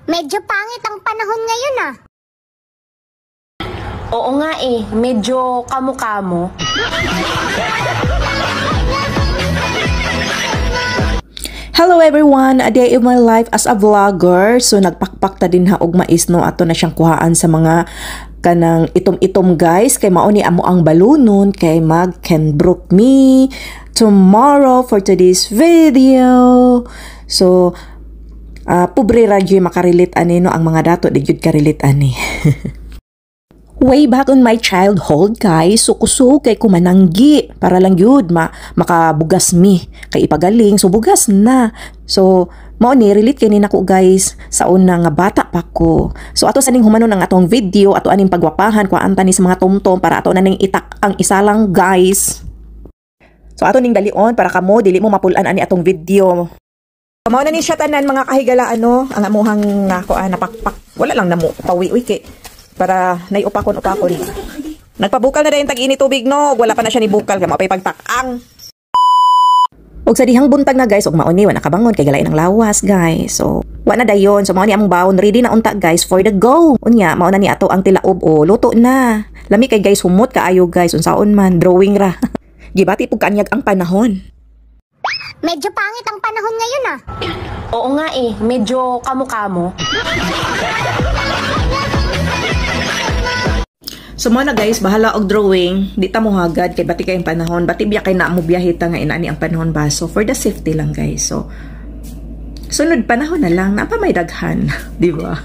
Medyo pangit ang panahon ngayon ah. Oo nga eh, medyo kamo-kamo. Hello everyone, a day in my life as a vlogger. So nagpakpak ta din ha og mais no, ato na siyang kuhaan sa mga kanang itom-itom guys, kay mao ni amo ang balunon kay mag can brook me tomorrow for today's video. So pobre radyo makarelate ani no, ang mga dato di gyud karelate ani. Way back on my childhood guys, sukuso kay kumananggi para lang yun makabugas mi kay ipagaling, so bugas na. So mao ni relate kay nako guys sa una nga bata pa ko. So ato saning humanon ang atong video, ato aning pagwapahan kuanta ni sa mga tomtom para ato na ning itak ang isa lang guys. So ato ning dalion para kamo dili mo mapulan ani atong video. Mao na ni siya tanan mga kahigala ano, ang amuhang napakpak. Wala lang namo pawi-uwi kay para naiupakon. Nagpabukal na dayon tag-init tubig no, wala pa na siya ni bukal kay mapay pagtak-ang. Og sa dihang buntag na guys, og mauni wa nakabangon kay galain ang lawas guys. So wa na dayon, so mao ni among baon ready na unta guys for the go. Unya mao na ni ato ang tilaob o luto na. Lami kay guys humot kaayo guys, unsaon man drawing ra. Gibati pug kanyag ang panahon. Medyo pangit ang panahon ngayon ah. Oo nga eh, medyo kamo-kamo. So mo na guys, bahala og drawing, di ta mo hagad kay bati kayong panahon, bati biya kay na mo biyahe ta nga inani ang panahon ba. So for the safety lang guys. So sunod panahon na lang, napa may daghan, di ba?